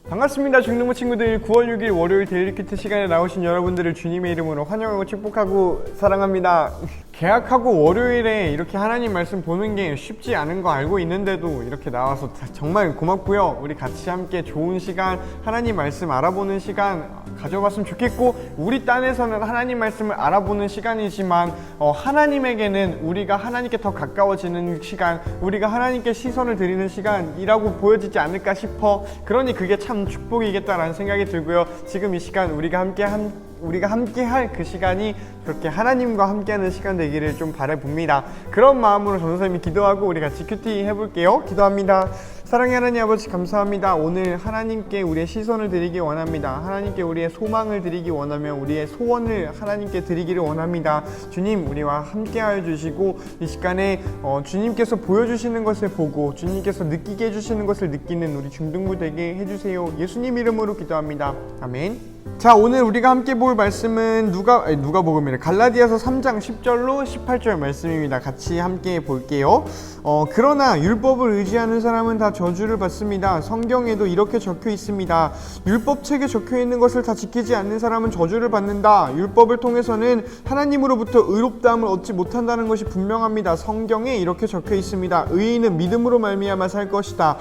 반갑습니다. 중등부 친구들. 9월 6일 월요일 데일리 큐트 시간에 나오신 여러분들을 주님의 이름으로 환영하고 축복하고 사랑합니다. 개학하고 월요일에 이렇게 하나님 말씀 보는 게 쉽지 않은 거 알고 있는데도 이렇게 나와서 정말 고맙고요. 우리 같이 함께 좋은 시간, 하나님 말씀 알아보는 시간 가져봤으면 좋겠고, 우리 딴에서는 하나님 말씀을 알아보는 시간이지만 하나님에게는 우리가 하나님께 더 가까워지는 시간, 우리가 하나님께 시선을 드리는 시간이라고 보여지지 않을까 싶어. 그러니 그게 참 축복이겠다라는 생각이 들고요. 지금 이 시간 우리가 함께 할 그 시간이 그렇게 하나님과 함께하는 시간 되기를 좀 바라봅니다. 그런 마음으로 전도사님이 기도하고 우리 같이 큐티 해볼게요. 기도합니다. 사랑의 하나님 아버지, 감사합니다. 오늘 하나님께 우리의 시선을 드리기 원합니다. 하나님께 우리의 소망을 드리기 원하며 우리의 소원을 하나님께 드리기를 원합니다. 주님, 우리와 함께하여 주시고 이 시간에 주님께서 보여주시는 것을 보고 주님께서 느끼게 해주시는 것을 느끼는 우리 중등부 되게 해주세요. 예수님 이름으로 기도합니다. 아멘. 자, 오늘 우리가 함께 볼 말씀은 누가복음이래. 갈라디아서 3장 10절로 18절 말씀입니다. 같이 함께 볼게요. 그러나 율법을 의지하는 사람은 다 저주를 받습니다. 성경에도 이렇게 적혀 있습니다. 율법책에 적혀 있는 것을 다 지키지 않는 사람은 저주를 받는다. 율법을 통해서는 하나님으로부터 의롭다함을 얻지 못한다는 것이 분명합니다. 성경에 이렇게 적혀 있습니다. 의인은 믿음으로 말미암아 살 것이다.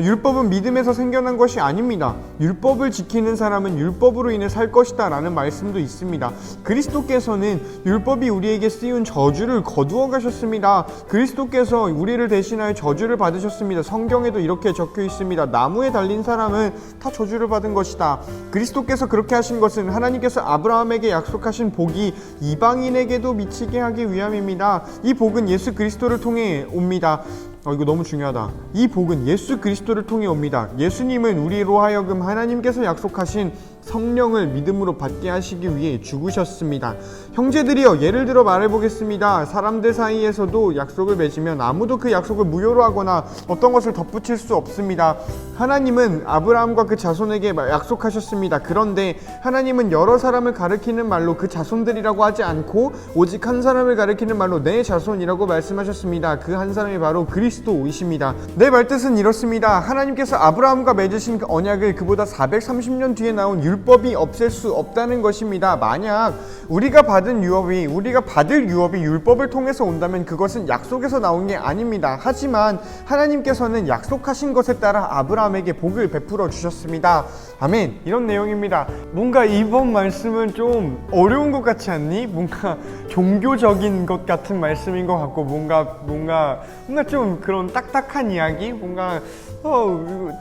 율법은 믿음에서 생겨난 것이 아닙니다. 율법을 지키는 사람은 율법으로 인해 살 것이다 라는 말씀도 있습니다. 그리스도께서는 율법이 우리에게 씌운 저주를 거두어 가셨습니다. 그리스도께서 우리를 대신하여 저주를 받으셨습니다. 성경에도 이렇게 적혀 있습니다. 나무에 달린 사람은 다 저주를 받은 것이다. 그리스도께서 그렇게 하신 것은 하나님께서 아브라함에게 약속하신 복이 이방인에게도 미치게 하기 위함입니다. 이 복은 예수 그리스도를 통해 옵니다. 이거 너무 중요하다. 이 복은 예수 그리스도를 통해 옵니다. 예수님은 우리로 하여금 하나님께서 약속하신 성령을 믿음으로 받게 하시기 위해 죽으셨습니다. 형제들이여, 예를 들어 말해보겠습니다. 사람들 사이에서도 약속을 맺으면 아무도 그 약속을 무효로 하거나 어떤 것을 덧붙일 수 없습니다. 하나님은 아브라함과 그 자손에게 약속하셨습니다. 그런데 하나님은 여러 사람을 가리키는 말로 그 자손들이라고 하지 않고 오직 한 사람을 가리키는 말로 내 자손이라고 말씀하셨습니다. 그 한 사람이 바로 그리스도이십니다. 내 말뜻은 이렇습니다. 하나님께서 아브라함과 맺으신 그 언약을 그보다 430년 뒤에 나온 율법이 없앨 수 없다는 것입니다. 만약 우리가 받을 유업이 율법을 통해서 온다면 그것은 약속에서 나온 게 아닙니다. 하지만 하나님께서는 약속하신 것에 따라 아브라함에게 복을 베풀어 주셨습니다. 아멘. 이런 내용입니다. 뭔가 이번 말씀은 좀 어려운 것 같지 않니? 뭔가 종교적인 것 같은 말씀인 것 같고 뭔가 좀 그런 딱딱한 이야기? 뭔가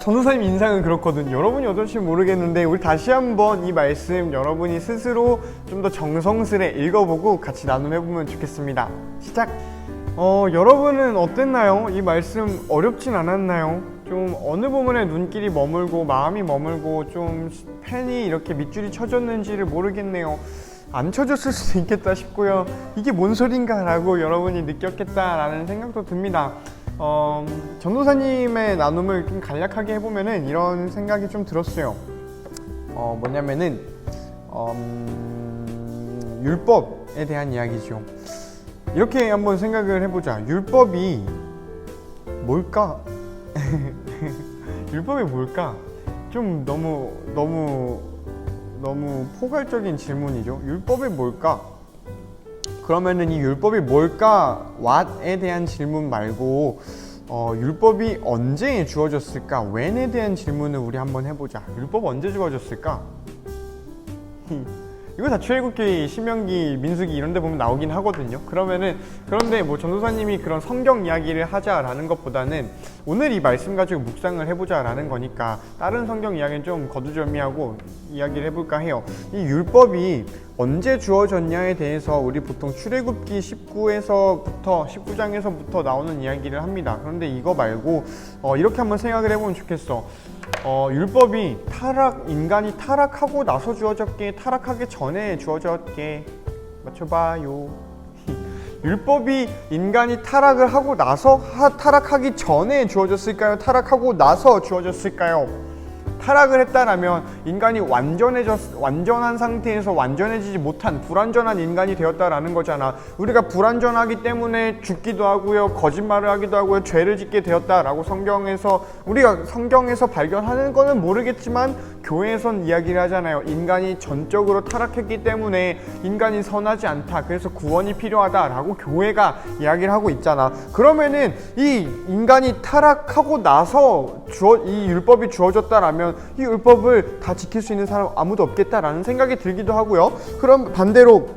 전도사님 인상은 그렇거든. 여러분이 어떨지 모르겠는데 우리 다시 한번 이 말씀 여러분이 스스로 좀 더 정성스레 읽어보고 같이 나눔해보면 좋겠습니다. 시작! 여러분은 어땠나요? 이 말씀 어렵진 않았나요? 좀 어느 부분에 눈길이 머물고 마음이 머물고 좀 펜이 이렇게 밑줄이 쳐졌는지를 모르겠네요. 안 쳐졌을 수도 있겠다 싶고요. 이게 뭔 소린가 라고 여러분이 느꼈겠다라는 생각도 듭니다. 전도사님의 나눔을 좀 간략하게 해보면은 이런 생각이 좀 들었어요. 뭐냐면은 율법에 대한 이야기죠. 이렇게 한번 생각을 해보자. 율법이 뭘까? 율법이 뭘까? 좀 너무 포괄적인 질문이죠. 율법이 뭘까? 그러면은 이 율법이 뭘까? what에 대한 질문 말고 율법이 언제 주어졌을까? when에 대한 질문을 우리 한번 해보자. 율법 언제 주어졌을까? 이거 다 출애굽기, 신명기, 민수기 이런 데 보면 나오긴 하거든요. 그런데 뭐 전도사님이 그런 성경 이야기를 하자라는 것보다는 오늘 이 말씀 가지고 묵상을 해보자라는 거니까 다른 성경 이야기는 좀 거두절미하고 이야기를 해볼까 해요. 이 율법이 언제 주어졌냐에 대해서 우리 보통 출애굽기 19장에서부터 나오는 이야기를 합니다. 그런데 이거 말고 이렇게 한번 생각을 해보면 좋겠어. 율법이 인간이 타락하고 나서 주어졌게, 타락하기 전에 주어졌게? 맞춰봐요. 율법이 인간이 타락을 하고 나서 타락하기 전에 주어졌을까요? 타락하고 나서 주어졌을까요? 타락을 했다라면 인간이 완전한 상태에서 완전해지지 못한 불완전한 인간이 되었다라는 거잖아. 우리가 불완전하기 때문에 죽기도 하고요, 거짓말을 하기도 하고요, 죄를 짓게 되었다라고 우리가 성경에서 발견하는 거는 모르겠지만 교회에선 이야기를 하잖아요. 인간이 전적으로 타락했기 때문에 인간이 선하지 않다, 그래서 구원이 필요하다라고 교회가 이야기를 하고 있잖아. 그러면은 이 인간이 타락하고 나서 이 율법이 주어졌다라면 이 율법을 다 지킬 수 있는 사람 아무도 없겠다라는 생각이 들기도 하고요. 그럼 반대로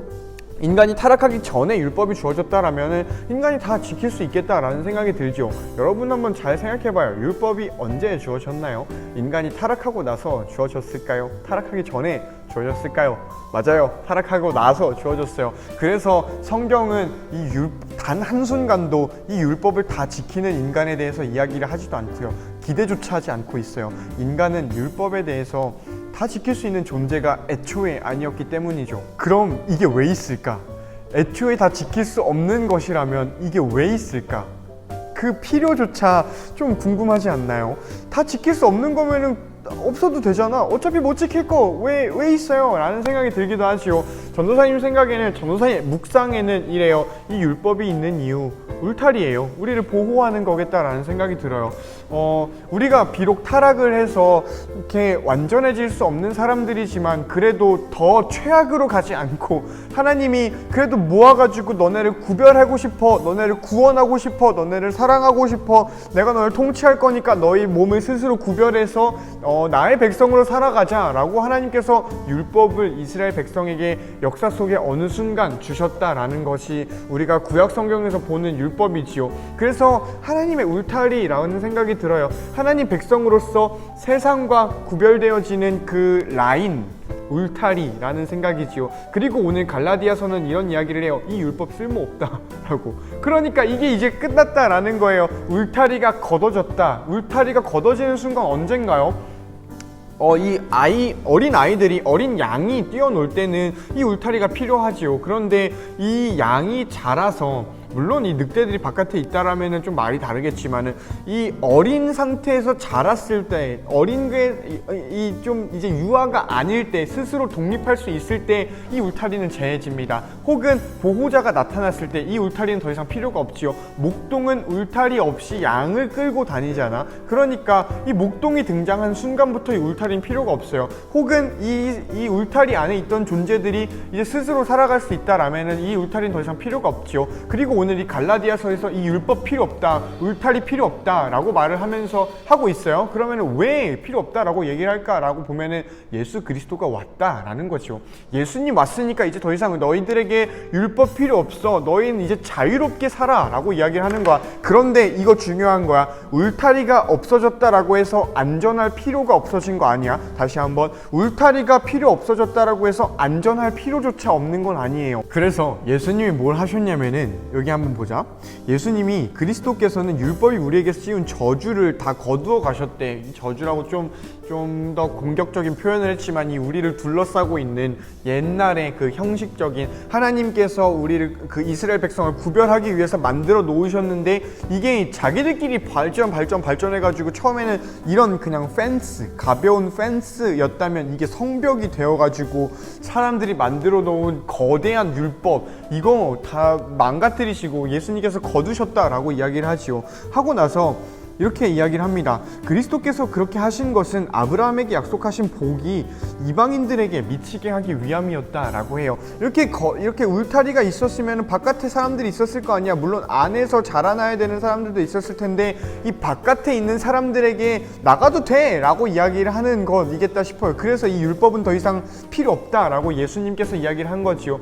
인간이 타락하기 전에 율법이 주어졌다라면 인간이 다 지킬 수 있겠다라는 생각이 들죠. 여러분 한번 잘 생각해봐요. 율법이 언제 주어졌나요? 인간이 타락하고 나서 주어졌을까요? 타락하기 전에 주어졌을까요? 맞아요. 타락하고 나서 주어졌어요. 그래서 성경은 단 한순간도 이 율법을 다 지키는 인간에 대해서 이야기를 하지도 않고요, 기대조차 하지 않고 있어요. 인간은 율법에 대해서 다 지킬 수 있는 존재가 애초에 아니었기 때문이죠. 그럼 이게 왜 있을까? 애초에 다 지킬 수 없는 것이라면 이게 왜 있을까? 그 필요조차 좀 궁금하지 않나요? 다 지킬 수 없는 거면은 없어도 되잖아. 어차피 못 지킬 거 왜 있어요? 라는 생각이 들기도 하지요. 전도사님 생각에는, 전도사님 묵상에는 이래요. 이 율법이 있는 이유, 울타리예요. 우리를 보호하는 거겠다라는 생각이 들어요. 우리가 비록 타락을 해서 이렇게 완전해질 수 없는 사람들이지만 그래도 더 최악으로 가지 않고 하나님이 그래도 모아가지고 너네를 구별하고 싶어, 너네를 구원하고 싶어, 너네를 사랑하고 싶어, 내가 너를 통치할 거니까 너희 몸을 스스로 구별해서 나의 백성으로 살아가자 라고 하나님께서 율법을 이스라엘 백성에게 역사 속에 어느 순간 주셨다라는 것이 우리가 구약 성경에서 보는 율법이지요. 그래서 하나님의 울타리라는 생각이 들어요. 하나님 백성으로서 세상과 구별되어지는 그 라인, 울타리라는 생각이지요. 그리고 오늘 갈라디아서는 이런 이야기를 해요. 이 율법 쓸모없다라고. 그러니까 이게 이제 끝났다라는 거예요. 울타리가 걷어졌다. 울타리가 걷어지는 순간 언젠가요? 어린 양이 뛰어놀 때는 이 울타리가 필요하지요. 그런데 이 양이 자라서, 물론 이 늑대들이 바깥에 있다라면은 좀 말이 다르겠지만은, 이 어린 상태에서 자랐을 때, 어린 게 좀 이제 유아가 아닐 때, 스스로 독립할 수 있을 때 이 울타리는 제해집니다. 혹은 보호자가 나타났을 때 이 울타리는 더 이상 필요가 없지요. 목동은 울타리 없이 양을 끌고 다니잖아. 그러니까 이 목동이 등장한 순간부터 이 울타리는 필요가 없어요. 혹은 이 울타리 안에 있던 존재들이 이제 스스로 살아갈 수 있다라면은 이 울타리는 더 이상 필요가 없지요. 그리고 오늘 이 갈라디아서에서 이 율법 필요 없다, 울타리 필요 없다 라고 말을 하고 있어요. 그러면 왜 필요 없다라고 얘기를 할까라고 보면은 예수 그리스도가 왔다라는 거죠. 예수님 왔으니까 이제 더 이상 너희들에게 율법 필요 없어, 너희는 이제 자유롭게 살아 라고 이야기를 하는 거야. 그런데 이거 중요한 거야. 울타리가 없어졌다라고 해서 안전할 필요가 없어진 거 아니야. 다시 한번, 울타리가 필요 없어졌다라고 해서 안전할 필요조차 없는 건 아니에요. 그래서 예수님이 뭘 하셨냐면은, 여기 한번 보자. 예수님이, 그리스도께서는 율법이 우리에게 씌운 저주를 다 거두어 가셨대. 이 저주라고 좀 더 공격적인 표현을 했지만, 이 우리를 둘러싸고 있는 옛날의 그 형식적인, 하나님께서 우리를, 그 이스라엘 백성을 구별하기 위해서 만들어 놓으셨는데, 이게 자기들끼리 발전해가지고 처음에는 이런 그냥 가벼운 펜스였다면 이게 성벽이 되어가지고 사람들이 만들어 놓은 거대한 율법, 이거 다 망가뜨리시고 예수님께서 거두셨다라고 이야기를 하지요. 하고 나서 이렇게 이야기를 합니다. 그리스도께서 그렇게 하신 것은 아브라함에게 약속하신 복이 이방인들에게 미치게 하기 위함이었다라고 해요. 이렇게 울타리가 있었으면 바깥에 사람들이 있었을 거 아니야. 물론 안에서 자라나야 되는 사람들도 있었을 텐데, 이 바깥에 있는 사람들에게 나가도 돼 라고 이야기를 하는 것이겠다 싶어요. 그래서 이 율법은 더 이상 필요 없다라고 예수님께서 이야기를 한 거지요.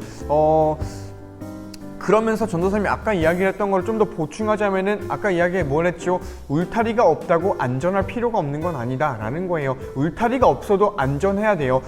그러면서 전도사님이 아까 이야기를 했던 걸 좀 더 보충하자면은, 아까 이야기에 뭘 했죠? 울타리가 없다고 안전할 필요가 없는 건 아니다 라는 거예요. 울타리가 없어도 안전해야 돼요.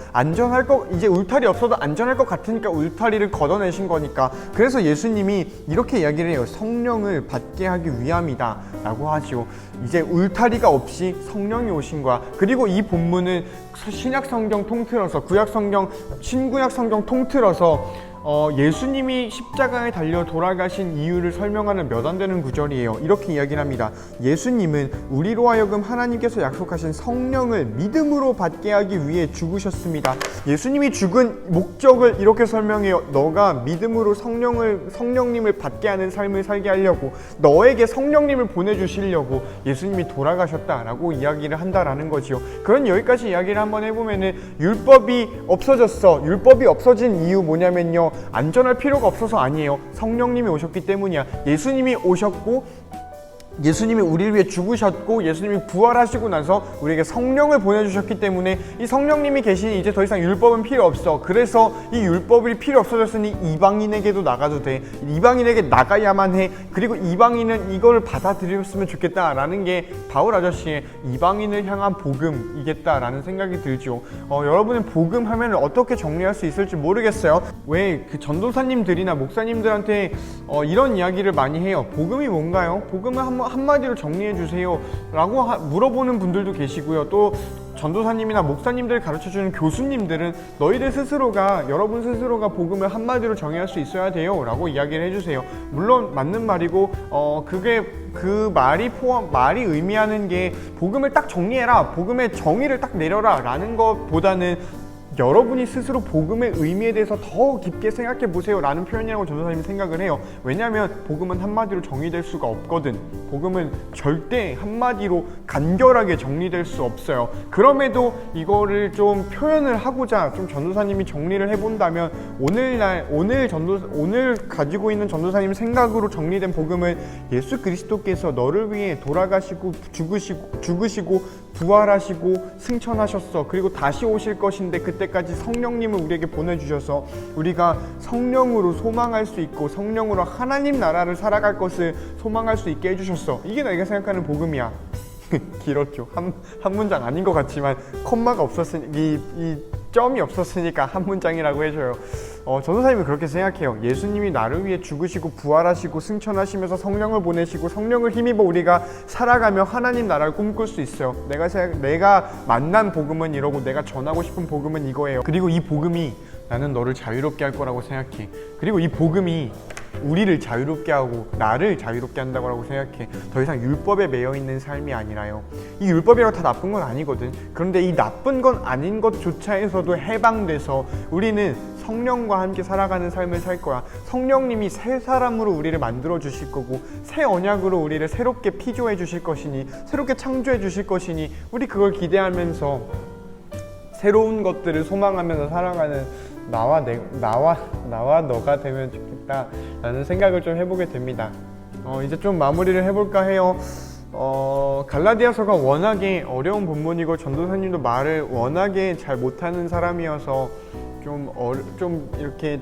이제 울타리 없어도 안전할 것 같으니까 울타리를 걷어내신 거니까. 그래서 예수님이 이렇게 이야기를 해요. 성령을 받게 하기 위함이다 라고 하지요. 이제 울타리가 없이 성령이 오신 거야. 그리고 이 본문은 신약 성경 통틀어서, 구약 성경, 신구약 성경 통틀어서 예수님이 십자가에 달려 돌아가신 이유를 설명하는 몇 안 되는 구절이에요. 이렇게 이야기를 합니다. 예수님은 우리로 하여금 하나님께서 약속하신 성령을 믿음으로 받게 하기 위해 죽으셨습니다. 예수님이 죽은 목적을 이렇게 설명해요. 너가 믿음으로 성령님을 받게 하는 삶을 살게 하려고, 너에게 성령님을 보내주시려고 예수님이 돌아가셨다라고 이야기를 한다라는 거지요. 그런 여기까지 이야기를 한번 해보면은, 율법이 없어졌어. 율법이 없어진 이유 뭐냐면요, 안전할 필요가 없어서 아니에요. 성령님이 오셨기 때문이야. 예수님이 오셨고, 예수님이 우리를 위해 죽으셨고, 예수님이 부활하시고 나서 우리에게 성령을 보내주셨기 때문에 이 성령님이 계시니 이제 더 이상 율법은 필요 없어. 그래서 이 율법이 필요 없어졌으니 이방인에게도 나가도 돼. 이방인에게 나가야만 해. 그리고 이방인은 이걸 받아들였으면 좋겠다라는 게 바울 아저씨의 이방인을 향한 복음이겠다라는 생각이 들죠. 여러분은 복음 하면 어떻게 정리할 수 있을지 모르겠어요. 왜 그 전도사님들이나 목사님들한테 이런 이야기를 많이 해요. 복음이 뭔가요? 복음은 한마디로 정리해 주세요 라고 물어보는 분들도 계시고요. 또 전도사님이나 목사님들 가르쳐주는 교수님들은 여러분 스스로가 복음을 한마디로 정의할 수 있어야 돼요 라고 이야기를 해주세요. 물론 맞는 말이고, 그게 그 말이 의미하는 게 복음을 딱 정리해라, 복음의 정의를 딱 내려라 라는 것보다는 여러분이 스스로 복음의 의미에 대해서 더 깊게 생각해 보세요 라는 표현이라고 전도사님이 생각을 해요. 왜냐하면 복음은 한마디로 정의될 수가 없거든. 복음은 절대 한마디로 간결하게 정리될 수 없어요. 그럼에도 이거를 좀 표현을 하고자 좀 전도사님이 정리를 해본다면, 오늘 가지고 있는 전도사님 생각으로 정리된 복음은 예수 그리스도께서 너를 위해 돌아가시고 죽으시고 부활하시고 승천하셨어. 그리고 다시 오실 것인데 그때까지 성령님을 우리에게 보내주셔서 우리가 성령으로 소망할 수 있고 성령으로 하나님 나라를 살아갈 것을 소망할 수 있게 해주셨어. 이게 내가 생각하는 복음이야. 길었죠. 한 문장 아닌 것 같지만 콤마가 없었으니 이 점이 없었으니까 한 문장이라고 해줘요. 전도사님은 그렇게 생각해요. 예수님이 나를 위해 죽으시고 부활하시고 승천하시면서 성령을 보내시고 성령을 힘입어 우리가 살아가며 하나님 나라를 꿈꿀 수 있어요. 내가 만난 복음은 이러고 내가 전하고 싶은 복음은 이거예요. 그리고 이 복음이 나는 너를 자유롭게 할 거라고 생각해. 그리고 이 복음이 우리를 자유롭게 하고 나를 자유롭게 한다고 생각해. 더 이상 율법에 매여 있는 삶이 아니라요. 이 율법이라고 다 나쁜 건 아니거든. 그런데 이 나쁜 건 아닌 것조차에서도 해방돼서 우리는 성령과 함께 살아가는 삶을 살 거야. 성령님이 새 사람으로 우리를 만들어 주실 거고, 새 언약으로 우리를 새롭게 피조해 주실 것이니, 새롭게 창조해 주실 것이니, 우리 그걸 기대하면서 새로운 것들을 소망하면서 살아가는 나와 너가 되면 좋겠다 라는 생각을 좀 해보게 됩니다. 이제 좀 마무리를 해볼까 해요. 갈라디아서가 워낙에 어려운 본문이고 전도사님도 말을 워낙에 잘 못하는 사람이어서 좀 이렇게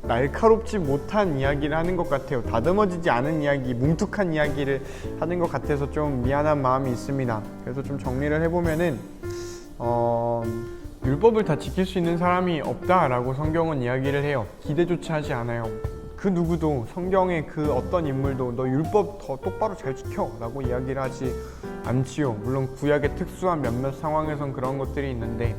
날카롭지 못한 이야기를 하는 것 같아요. 다듬어지지 않은 이야기, 뭉툭한 이야기를 하는 것 같아서 좀 미안한 마음이 있습니다. 그래서 좀 정리를 해보면은 율법을 다 지킬 수 있는 사람이 없다라고 성경은 이야기를 해요. 기대조차 하지 않아요. 그 누구도 성경의 그 어떤 인물도 너 율법 더 똑바로 잘 지켜 라고 이야기를 하지 않지요. 물론 구약의 특수한 몇몇 상황에선 그런 것들이 있는데,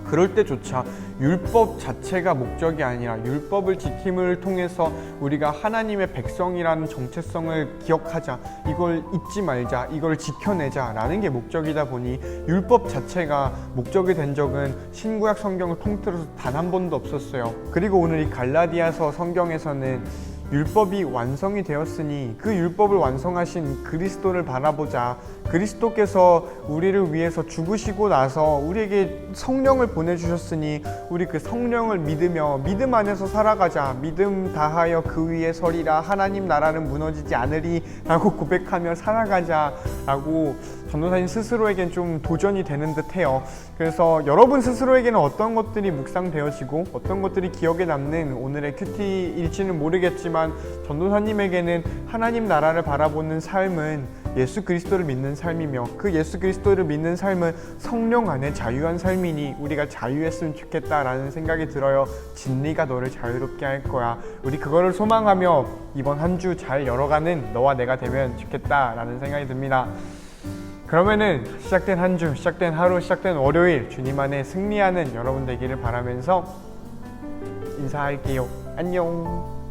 그럴 때조차 율법 자체가 목적이 아니라 율법을 지킴을 통해서 우리가 하나님의 백성이라는 정체성을 기억하자, 이걸 잊지 말자, 이걸 지켜내자 라는 게 목적이다 보니 율법 자체가 목적이 된 적은 신구약 성경을 통틀어서 단 한 번도 없었어요. 그리고 오늘 이 갈라디아서 성경에서는 율법이 완성이 되었으니 그 율법을 완성하신 그리스도를 바라보자. 그리스도께서 우리를 위해서 죽으시고 나서 우리에게 성령을 보내주셨으니 우리 그 성령을 믿으며 믿음 안에서 살아가자. 믿음 다하여 그 위에 서리라. 하나님 나라는 무너지지 않으리 라고 고백하며 살아가자 라고 전도사님 스스로에겐 좀 도전이 되는 듯해요. 그래서 여러분 스스로에게는 어떤 것들이 묵상되어지고 어떤 것들이 기억에 남는 오늘의 큐티일지는 모르겠지만, 전도사님에게는 하나님 나라를 바라보는 삶은 예수 그리스도를 믿는 삶이며, 그 예수 그리스도를 믿는 삶은 성령 안에 자유한 삶이니 우리가 자유했으면 좋겠다라는 생각이 들어요. 진리가 너를 자유롭게 할 거야. 우리 그거를 소망하며 이번 한 주 잘 열어가는 너와 내가 되면 좋겠다라는 생각이 듭니다. 그러면은 시작된 한 주, 시작된 하루, 시작된 월요일 주님 안에 승리하는 여러분 되기를 바라면서 인사할게요. 안녕.